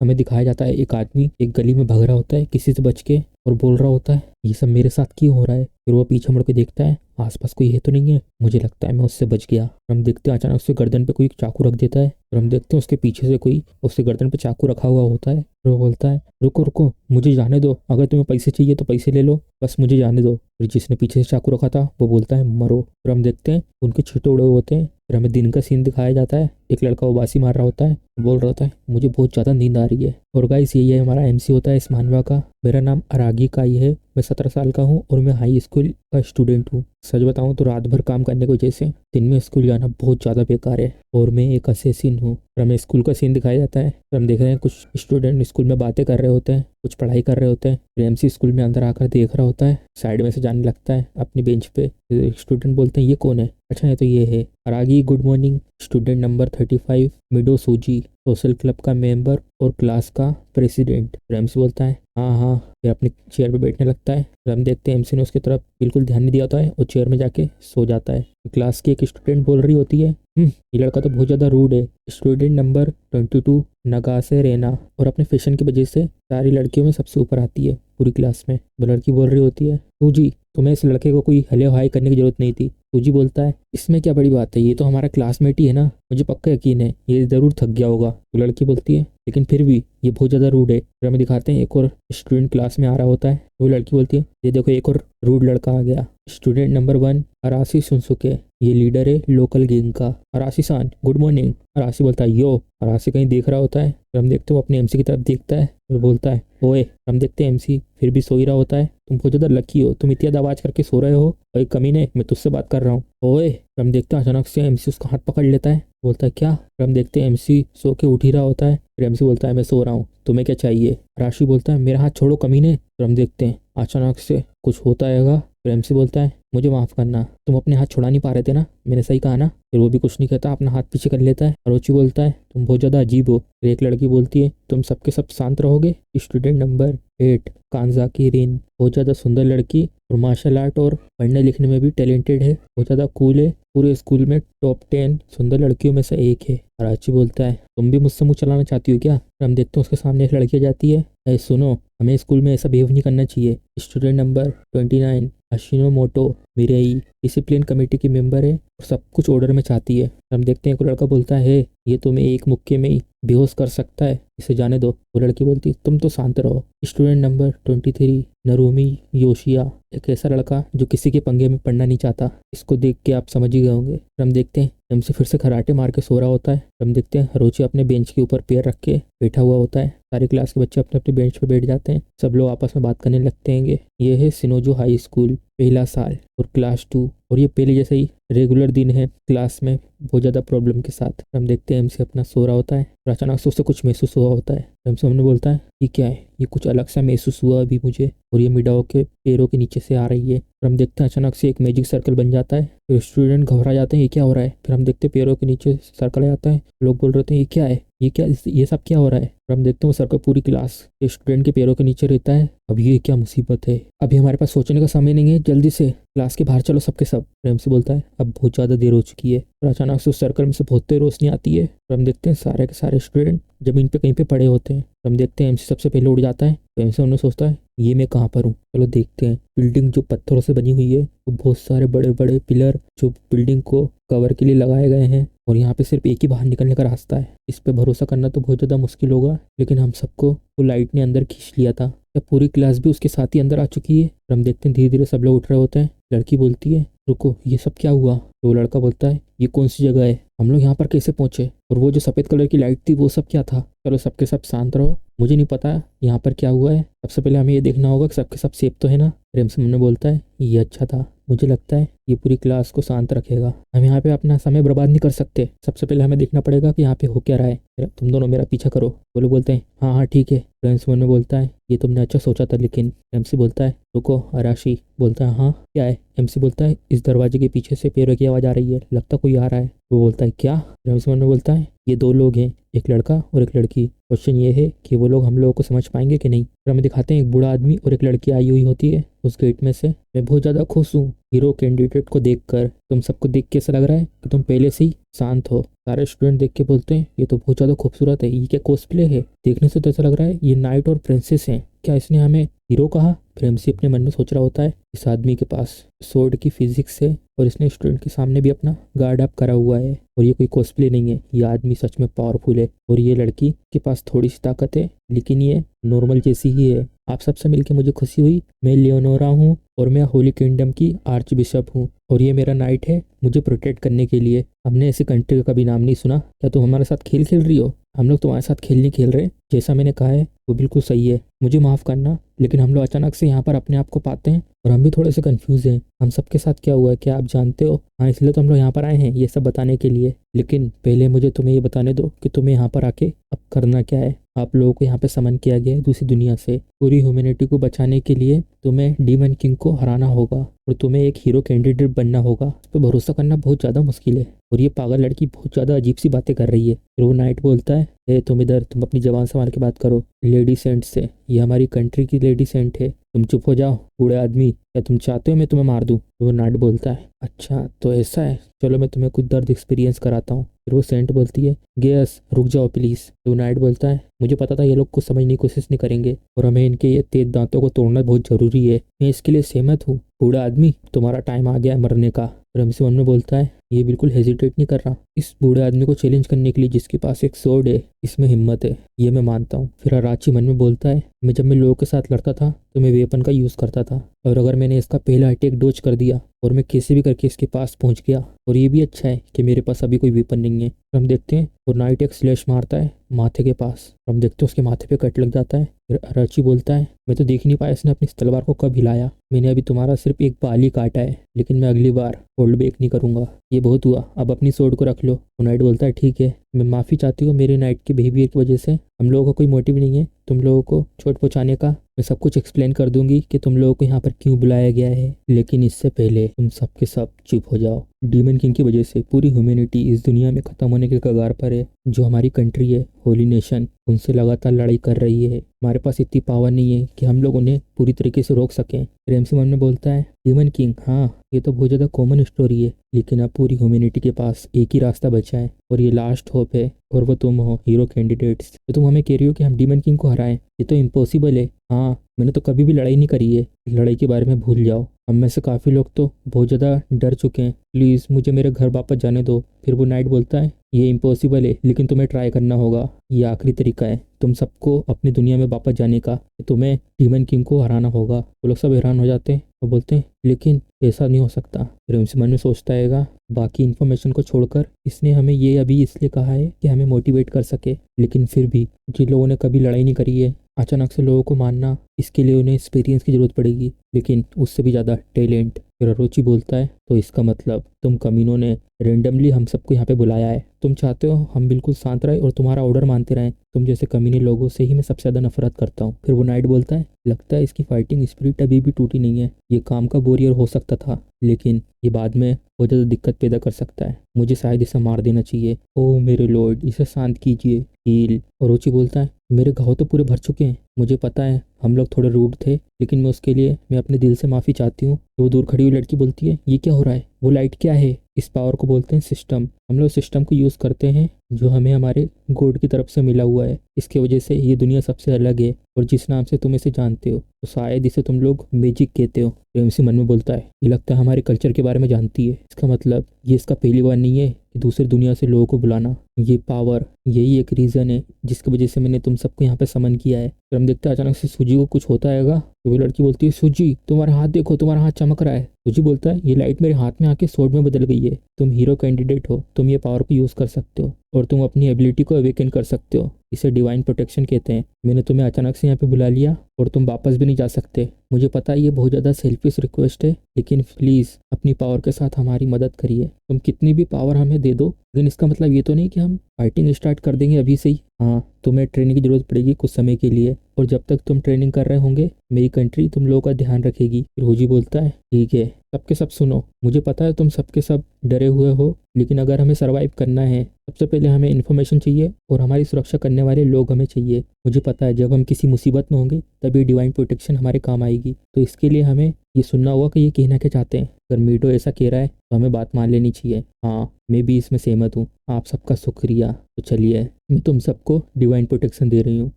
हमें दिखाया जाता है एक आदमी एक गली में भाग रहा होता है किसी से बच के और बोल रहा होता है ये सब मेरे साथ क्यों हो रहा है। फिर वो पीछे मुड़ के देखता है आसपास कोई है तो नहीं है, मुझे लगता है मैं उससे बच गया। हम देखते हैं अचानक उसके गर्दन पे कोई चाकू रख देता है और हम देखते हैं उसके पीछे से कोई उसके गर्दन पे चाकू रखा हुआ होता है। और वो बोलता है रुको रुको मुझे जाने दो, अगर तुम्हें पैसे चाहिए तो पैसे ले लो, बस मुझे जाने दो। फिर जिसने पीछे से चाकू रखा था वो बोलता है मरो। फिर हम देखते हैं उनके छींटे उड़े हुए होते हैं। फिर हमें दिन का सीन दिखाया जाता है, एक लड़का उबासी मार रहा होता है, बोल रहा होता है मुझे बहुत ज़्यादा नींद आ रही है। और गाइस यही है हमारा एमसी होता है इस मानवा का। मेरा नाम अरागी काई है, मैं 17 साल का हूँ और मैं हाई स्कूल का स्टूडेंट हूँ। सच बताऊँ तो रात भर काम करने की वजह से दिन में स्कूल जाना बहुत ज़्यादा बेकार है और मैं एक असेसिन हूँ। और हमें स्कूल का सीन दिखाया जाता है। फिर हम देख रहे हैं कुछ स्टूडेंट स्कूल में बातें कर रहे होते हैं, कुछ पढ़ाई कर रहे होते हैं। फिर एमसी स्कूल में अंदर आकर देख रहा होता है, साइड में से जाने लगता है अपनी बेंच पे। स्टूडेंट बोलते हैं ये कौन है, अच्छा ये तो ये है अरागी, गुड मॉर्निंग। स्टूडेंट नंबर 35 मिडो सूजी, सोशल क्लब का मेंबर और क्लास का प्रेसिडेंट। फिर एमसी बोलता है हाँ हाँ, फिर अपनी चेयर पे बैठने लगता है। फिर हम देखते हैं एमसी ने उसकी तरफ बिल्कुल ध्यान नहीं दिया होता है और चेयर में जाके सो जाता है। क्लास की एक स्टूडेंट बोल रही होती है ये लड़का तो बहुत ज़्यादा रूड है। स्टूडेंट नंबर 22 नगासे रेना, और अपने फैशन की वजह से सारी लड़कियों में सबसे ऊपर आती है पूरी क्लास में। वो लड़की बोल रही होती है सूजी तुम्हें इस लड़के को कोई हेलो हाई करने की जरूरत नहीं थी। सूजी बोलता है इसमें क्या बड़ी बात है, ये तो हमारा क्लासमेट ही है ना, मुझे पक्का यकीन है ये ज़रूर थक गया होगा। वो लड़की बोलती है लेकिन फिर भी ये बहुत ज़्यादा रूड है। फिर हमें दिखाते हैं एक और स्टूडेंट क्लास में आ रहा होता है। वो लड़की बोलती है ये देखो एक और रूड लड़का आ गया। स्टूडेंट नंबर 1 अराशी सुनसुके, ये लीडर है लोकल गैंग का। अराशी सान गुड मॉर्निंग। अराशी बोलता है यो। अराशी कहीं देख रहा होता है। फिर हम देखते हैं वो अपने एमसी की तरफ देखता है और बोलता है ओए। हम देखते हैं एमसी फिर भी सो ही रहा होता है। तुम बहुत ज़्यादा लकी हो, तुम इतनी आवाज़ करके सो रहे हो और कमीने मैं तुझसे बात कर रहा हूँ ओए। हम देखते हैं अचानक से एमसी उसका हाथ पकड़ लेता है, बोलता है क्या। फिर हम देखते हैं एमसी सो के उठ ही रहा होता है। फिर एमसी बोलता है मैं सो रहा हूँ, तुम्हें क्या चाहिए। राशि बोलता है मेरा हाथ छोड़ो कमीने। फिर हम देखते हैं अचानक से कुछ होता है। फिर एमसी बोलता है मुझे माफ़ करना, तुम अपने हाथ छुड़ा नहीं पा रहे थे ना, मैंने सही कहा ना। फिर वो भी कुछ नहीं कहता, अपना हाथ पीछे कर लेता है। अरोची बोलता है तुम बहुत ज़्यादा अजीब हो। फिर एक लड़की बोलती है तुम सबके सब शांत रहोगे। स्टूडेंट नंबर 8 कांजाकी रिन, बहुत ज़्यादा सुंदर लड़की और मार्शल आर्ट और पढ़ने लिखने में भी टैलेंटेड है, बहुत ज़्यादा कूल है, पूरे स्कूल में टॉप 10 सुंदर लड़कियों में से एक है। अराची बोलता है तुम भी मुझसे मुँह चलाना चाहती हो क्या। फिर हम देखते हैं उसके सामने एक लड़की आ जाती है, सुनो हमें स्कूल में ऐसा बिहेव नहीं करना चाहिए। स्टूडेंट नंबर 29 अशिनो मोटो मिरेई, डिसिप्लिन कमेटी की मेंबर है और सब कुछ ऑर्डर में चाहती है। हम देखते हैं एक लड़का बोलता है ये तुम्हें एक मुक्के में ही बेहोश कर सकता है, इसे जाने दो। वो लड़की बोलती तुम तो शांत रहो। स्टूडेंट नंबर 23 नरूमी योशिया, एक ऐसा लड़का जो किसी के पंगे में पड़ना नहीं चाहता, इसको देख के आप समझ ही गए होंगे। हम देखते हैं एमसी फिर से खराटे मार के सो रहा होता है। हम देखते हैं रोची अपने बेंच के ऊपर पैर रख के बैठा हुआ होता है। सारी क्लास के बच्चे अपने अपने बेंच पर बैठ जाते हैं, सब लोग आपस में बात करने लगते हैं। ये है सिनोजो हाई स्कूल, पहला साल और क्लास 2, और ये पहले जैसे ही रेगुलर दिन है क्लास में बहुत ज़्यादा प्रॉब्लम के साथ। हम देखते हैं एमसी अपना सो रहा होता है और अचानक से उससे कुछ महसूस हुआ होता है। एमसी हमने बोलता है ये क्या है, ये कुछ अलग सा महसूस हुआ अभी मुझे, और ये मिडाओ के पैरों के नीचे से आ रही है। फिर हम देखते हैं अचानक से एक मैजिक सर्कल बन जाता है। फिर स्टूडेंट घबरा जाते हैं ये क्या हो रहा है। फिर हम देखते हैं पैरों के नीचे सर्कल आ जाता है, लोग बोल रहे हैं ये क्या है, ये क्या, ये सब क्या हो रहा है। फिर हम देखते हैं वो सर्कल पूरी क्लास के स्टूडेंट के पैरों के नीचे रहता है। अब ये क्या मुसीबत है, अभी हमारे पास सोचने का समय नहीं है, जल्दी से क्लास के बाहर चलो सबके सब। प्रेम से बोलता है अब बहुत ज़्यादा देर हो चुकी है। और अचानक से उस सर्कल में से बहुत तेज रोशनी आती है और हम देखते हैं सारे के सारे स्टूडेंट जमीन पे कहीं पे पड़े होते हैं। हम देखते हैं एमसी सबसे पहले उड़ जाता है। तो एमसी उन्हें सोचता है ये मैं कहाँ पर हूँ, चलो देखते हैं। बिल्डिंग जो पत्थरों से बनी हुई है, वो बहुत सारे बड़े बड़े पिलर जो बिल्डिंग को कवर के लिए लगाए गए हैं, और यहाँ पे सिर्फ एक ही बाहर निकलने का रास्ता है। इस पे भरोसा करना तो बहुत ज़्यादा मुश्किल होगा, लेकिन हम सबको वो लाइट ने अंदर खींच लिया था। क्या पूरी क्लास भी उसके साथ ही अंदर आ चुकी है। और हम देखते हैं धीरे धीरे सब लोग उठ रहे होते हैं। लड़की बोलती है रुको ये सब क्या हुआ। तो वो लड़का बोलता है ये कौन सी जगह है, हम लोग यहाँ पर कैसे पहुंचे, और वो जो सफ़ेद कलर की लाइट थी वो सब क्या था। चलो सबके सब शांत रहो, मुझे नहीं पता यहाँ पर क्या हुआ है, सबसे पहले हमें ये देखना होगा कि सबके सब सेफ तो है ना। प्रेम से मुन्ने बोलता है ये अच्छा था, मुझे लगता है ये पूरी क्लास को शांत रखेगा, हम यहाँ पे अपना समय बर्बाद नहीं कर सकते, सबसे पहले हमें देखना पड़ेगा कि यहाँ पे हो क्या रहा है। तुम दोनों मेरा पीछा करो। वो लोग बोलते हैं हाँ हाँ ठीक है। प्रेम से मुन्ने बोलता है ये तुमने अच्छा सोचा था, लेकिन एमसी बोलता है रुको। अराशी बोलता है हाँ क्या है। एमसी बोलता है इस दरवाजे के पीछे से पैरों की आवाज़ आ रही है, लगता कोई आ रहा है। वो बोलता है क्या। एमसी मुन्ने बोलता है ये दो लोग हैं, एक लड़का और एक लड़की। क्वेश्चन ये है कि वो लोग हम लोगों को समझ पाएंगे कि नहीं। फिर हमें दिखाते हैं एक बूढ़ा आदमी और एक लड़की आई हुई होती है उस गेट में से। मैं बहुत ज़्यादा खुश हूँ हीरो कैंडिडेट को देखकर। तुम सबको देख के ऐसा लग रहा है कि तुम पहले से ही शांत हो। सारे स्टूडेंट देख के बोलते हैं ये तो बहुत ज़्यादा खूबसूरत है, ये क्या कॉस्प्ले है? देखने से तो ऐसा लग रहा है ये नाइट और प्रिंसेस हैं। क्या इसने हमें हीरो कहा? प्रेमसी अपने मन में सोच रहा होता है इस आदमी के पास स्वॉर्ड की फिजिक्स है और इसने स्टूडेंट के सामने भी अपना गार्ड अप करा हुआ है और ये कोई कॉस्प्ले नहीं है, ये आदमी सच में पावरफुल है। और ये लड़की के पास थोड़ी सी ताकत है लेकिन ये नॉर्मल जैसी ही है। आप सबसे मिलकर मुझे खुशी हुई। मैं लियोनोरा हूँ और मैं होली किंगडम की आर्च बिशप हूँ और ये मेरा नाइट है मुझे प्रोटेक्ट करने के लिए। हमने ऐसी कंट्री का कभी नाम नहीं सुना। क्या तुम हमारे साथ खेल खेल रही हो? हम लोग तुम्हारे साथ खेल नहीं खेल रहे। जैसा मैंने कहा है वो बिल्कुल सही है, मुझे माफ़ करना, लेकिन हम लोग अचानक से यहाँ पर अपने आप को पाते हैं और हम भी थोड़े से कंफ्यूज हैं। हम सबके साथ क्या हुआ है क्या आप जानते हो? हाँ, इसलिए तो हम लोग यहाँ पर आए हैं ये सब बताने के लिए। लेकिन पहले मुझे तुम्हें ये बताने दो कि तुम्हें यहाँ पर आके अब करना क्या है। आप लोगों को यहाँ पे समन किया गया है दूसरी दुनिया से। पूरी ह्यूमैनिटी को बचाने के लिए तुम्हें डीमन किंग को हराना होगा और तुम्हें एक हीरो कैंडिडेट बनना होगा। उस पर भरोसा करना बहुत ज़्यादा मुश्किल है और ये पागल लड़की बहुत ज़्यादा अजीब सी बातें कर रही है। फिर वो नाइट बोलता है तुम इधर, तुम अपनी जबान संभाल के बात करो लेडी सेंट से। ये हमारी कंट्री की लेडी सेंट है, तुम चुप हो जाओ बूढ़े आदमी। क्या तुम चाहते हो मैं तुम्हें मार दूं? तो वो नाइट बोलता है अच्छा तो ऐसा है, चलो मैं तुम्हें कुछ दर्द एक्सपीरियंस कराता हूँ। फिर वो सेंट बोलती है गैस रुक जाओ प्लीज़। तो नाइट बोलता है मुझे पता था ये लोग कुछ समझने की कोशिश नहीं करेंगे और हमें इनके ये तेज दांतों को तोड़ना बहुत ज़रूरी है, मैं इसके लिए सहमत हूँ। बूढ़ा आदमी तुम्हारा टाइम आ गया है मरने का। रमसी मन में बोलता है ये बिल्कुल हेजिटेट नहीं कर रहा इस बूढ़े आदमी को चैलेंज करने के लिए जिसके पास एक स्वॉर्ड है, इसमें हिम्मत है, ये मैं मानता हूँ। फिर अराची मन में बोलता है जब मैं लोगों के साथ लड़ता था तो मैं वेपन का यूज़ करता था और अगर मैंने इसका पहला अटैक डोज कर दिया और मैं कैसे भी करके इसके पास पहुंच गया और ये भी अच्छा है कि मेरे पास अभी कोई वेपन नहीं है। हम देखते हैं और नाइट एक स्लैश मारता है माथे के पास। हम देखते हैं उसके माथे पे कट लग जाता है। फिर अराची बोलता है मैं तो देख नहीं पाया इसने अपनी तलवार को कब हिलाया, मैंने अभी तुम्हारा सिर्फ एक बाल ही काटा है लेकिन मैं अगली बार होल्ड बैक नहीं करूंगा, ये बहुत हुआ, अब अपनी सोर्ड को रख लो। तो नाइट बोलता है ठीक है मैं माफ़ी चाहती हूँ, मेरे नाइट के बिहेवियर की वजह से हम लोगों का कोई मोटिव नहीं है तुम लोगों को चोट पहुँचाने का। मैं सब कुछ एक्सप्लेन कर दूंगी कि तुम लोगों को यहाँ पर क्यों बुलाया गया है, लेकिन इससे पहले तुम सब के सब चुप हो जाओ। डीमन किंग की वजह से पूरी ह्यूमैनिटी इस दुनिया में ख़त्म होने के कगार पर है। जो हमारी कंट्री है होली नेशन उनसे लगातार लड़ाई कर रही है। हमारे पास इतनी पावर नहीं है कि हम लोग उन्हें पूरी तरीके से रोक सकें। रेमसी मन में बोलता है डीमन किंग हाँ ये तो बहुत ज़्यादा कॉमन स्टोरी है लेकिन अब पूरी ह्यूमैनिटी के पास एक ही रास्ता बचा है और ये लास्ट होप है और वो तुम हो हीरो कैंडिडेट्स। तो तुम हमें कह रही हो कि हम डीमन किंग को हराएं, ये तो इम्पॉसिबल है। हाँ मैंने तो कभी भी लड़ाई नहीं करी है, लड़ाई के बारे में भूल जाओ। हम में से काफ़ी लोग तो बहुत ज़्यादा डर चुके हैं, प्लीज़ मुझे मेरे घर वापस जाने दो। फिर वो नाइट बोलता है ये इम्पॉसिबल है लेकिन तुम्हें ट्राई करना होगा, ये आखिरी तरीका है तुम सबको अपनी दुनिया में वापस जाने का, तुम्हें डीमन किंग को हराना होगा। वो लोग सब हैरान हो जाते हैं और बोलते हैं लेकिन ऐसा नहीं हो सकता। फिर मन में सोचता है बाकी इन्फॉर्मेशन को छोड़कर इसने हमें ये अभी इसलिए कहा है कि हमें मोटिवेट कर सके, लेकिन फिर भी जिन लोगों ने कभी लड़ाई नहीं करी है अचानक से लोगों को मारना, इसके लिए उन्हें एक्सपीरियंस की ज़रूरत पड़ेगी लेकिन उससे भी ज़्यादा टैलेंट। फिर अरोची बोलता है तो इसका मतलब तुम कमीनों ने रेंडमली हम सबको यहाँ पे बुलाया है, तुम चाहते हो हम बिल्कुल शांत रहे और तुम्हारा ऑर्डर मानते रहें। तुम जैसे कमीने लोगों से ही मैं सबसे ज़्यादा नफरत करता हूँ। फिर वो नाइट बोलता है लगता है इसकी फाइटिंग स्पिरिट अभी भी टूटी नहीं है, ये काम का वॉरियर हो सकता था लेकिन ये बाद में बहुत ज़्यादा दिक्कत पैदा कर सकता है, मुझे शायद इसे मार देना चाहिए। ओह मेरे लॉर्ड इसे शांत कीजिए हील। अरोची बोलता है मेरे घाव तो पूरे भर चुके हैं, मुझे पता है हम लोग थोड़े रूड थे लेकिन मैं उसके लिए मैं अपने दिल से माफ़ी चाहती हूँ। तो वो दूर खड़ी हुई लड़की बोलती है ये क्या हो रहा है? वो लाइट क्या है? इस पावर को बोलते हैं सिस्टम। हम लोग सिस्टम को यूज़ करते हैं जो हमें हमारे गॉड की तरफ से मिला हुआ है, इसकी वजह से ये दुनिया सबसे अलग है और जिस नाम से तुम इसे जानते हो तो शायद इसे तुम लोग मैजिक कहते हो। प्रेमसी मन में बोलता है ये लगता है हमारे कल्चर के बारे में जानती है, इसका मतलब ये इसका पहली बार नहीं है कि दूसरी दुनिया से लोगों को बुलाना, ये पावर यही एक रीज़न है जिसकी वजह से मैंने तुम सबको यहाँ पे समन किया है। फिर हम देखते हैं अचानक से सूजी को कुछ होता है तो वो लड़की बोलती है सूजी तुम्हारा हाथ देखो, तुम्हारा हाथ चमक रहा है। सूजी बोलता है ये लाइट मेरे हाथ में आके स्वॉर्ड में बदल गई है, तुम हीरो कैंडिडेट हो, तुम ये पावर को यूज़ कर सकते हो और तुम अपनी एबिलिटी को अवेकन कर सकते हो, इसे डिवाइन प्रोटेक्शन कहते हैं। मैंने तुम्हें अचानक से यहाँ पे बुला लिया और तुम वापस भी नहीं जा सकते। मुझे पता है ये बहुत ज़्यादा सेल्फिश रिक्वेस्ट है लेकिन प्लीज़ अपनी पावर के साथ हमारी मदद करिए, तुम कितनी भी पावर हमें दे दो लेकिन इसका मतलब ये तो नहीं कि हम फाइटिंग स्टार्ट कर देंगे अभी से ही। हाँ तुम्हें ट्रेनिंग की ज़रूरत पड़ेगी कुछ समय के लिए और जब तक तुम ट्रेनिंग कर रहे होंगे मेरी कंट्री तुम लोगों का ध्यान रखेगी। फिर होजी बोलता है ठीक है सबके सब सुनो, मुझे पता है तुम सबके सब डरे हुए हो, लेकिन अगर हमें सरवाइव करना है सबसे पहले हमें इन्फॉर्मेशन चाहिए और हमारी सुरक्षा करने वाले लोग हमें चाहिए। मुझे पता है जब हम किसी मुसीबत में होंगे तभी डिवाइन प्रोटेक्शन हमारे काम आएगी। तो इसके लिए हमें ये सुनना होगा कि ये कहना क्या चाहते हैं। अगर मीडो ऐसा कह रहा है तो हमें बात मान लेनी चाहिए। हाँ, मैं भी इसमें सहमत हूँ। आप सबका शुक्रिया। तो चलिए, मैं तुम सबको डिवाइन प्रोटेक्शन दे रही हूँ।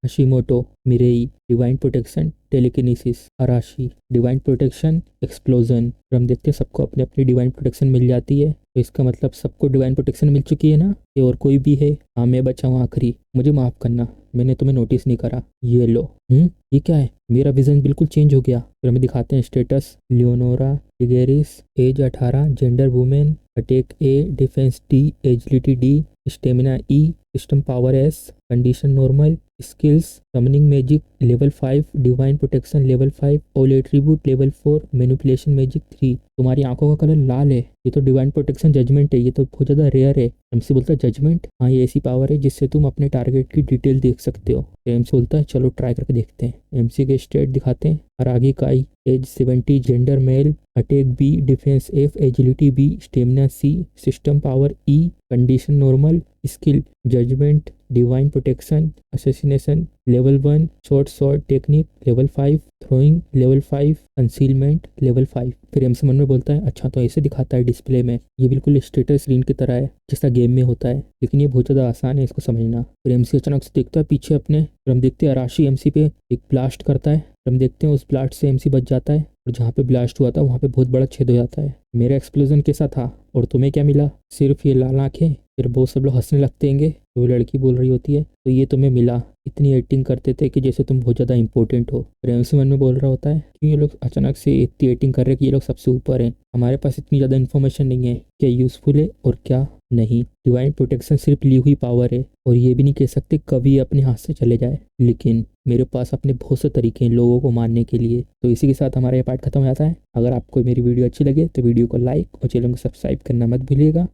Hashimoto, Mirei, divine protection telekinesis. Arashi, divine protection explosion. और हम देखते हैं सबको अपनी अपनी डिवाइन प्रोटेक्शन मिल जाती है। तो इसका मतलब सबको डिवाइन प्रोटेक्शन मिल चुकी है ना? ये और कोई भी है? हाँ, मैं बचा हूँ आखिरी। मुझे माफ़ करना, मैंने तुम्हें नोटिस नहीं करा। ये लो। ये क्या है? मेरा विजन बिल्कुल चेंज हो गया। फिर हमें दिखाते हैं status. Leonora Tigeris, age 18, gender women, attack A, defence D, agility D, stamina E, system power S, condition normal, skills summoning magic level 5, divine protection level 5, all attribute level 4, manipulation magic 3। तुम्हारी आंखों का colour लाल है, ये तो divine protection judgement है। ये तो बहुत ज़्यादा रेयर है। एमसी बोलता है जजमेंट? हाँ, ये ऐसी पावर है जिससे तुम अपने टारगेट की डिटेल देख सकते हो। एमसी बोलता है चलो ट्राई करके देखते हैं। एमसी के स्टेट दिखाते हैं। Aragi Kai, age 70, gender male, attack B, defence F, agility B, stamina C, system power E, condition normal, skill judgement, divine protection, assassination level 1, short sword technique level 5, throwing level 5, concealment level 5। फिर MC मन में बोलता है अच्छा तो ऐसे दिखाता है डिस्प्ले में। ये बिल्कुल स्टेटस स्क्रीन की तरह है जैसा गेम में होता है, लेकिन ये बहुत ज़्यादा आसान है इसको समझना। फिर एमसी अचानक से देखता है पीछे अपने, फिर हम देखते हैं अराशी एमसी पे एक ब्लास्ट करता है। हम देखते हैं उस ब्लास्ट से एमसी बच जाता है और जहाँ पे ब्लास्ट हुआ था वहाँ पे बहुत बड़ा छेद हो जाता है। मेरा एक्सप्लोजन कैसा था और तुम्हें क्या मिला? सिर्फ ये लाल आंखें। फिर बहुत सब लोग हंसने लगते हैं। तो वो लड़की बोल रही होती है तो ये तुम्हें मिला। इतनी एक्टिंग करते थे कि जैसे तुम बहुत ज़्यादा इंपॉर्टेंट हो। फिर एमसी मन में बोल रहा होता है कि ये लोग अचानक से इतनी एक्टिंग कर रहे हैं कि ये लोग सबसे ऊपर हैं। हमारे पास इतनी ज़्यादा इन्फॉर्मेशन नहीं है क्या यूज़फुल है और क्या नहीं। डिवाइन प्रोटेक्शन सिर्फ ली हुई पावर है और ये भी नहीं कह सकते कभी अपने हाथ से चले जाए, लेकिन मेरे पास अपने बहुत से तरीके हैं लोगों को मारने के लिए। तो इसी के साथ हमारा ये पार्ट खत्म हो जाता है। अगर आपको मेरी वीडियो अच्छी लगे तो वीडियो को लाइक और चैनल को सब्सक्राइब करना मत भूलिएगा।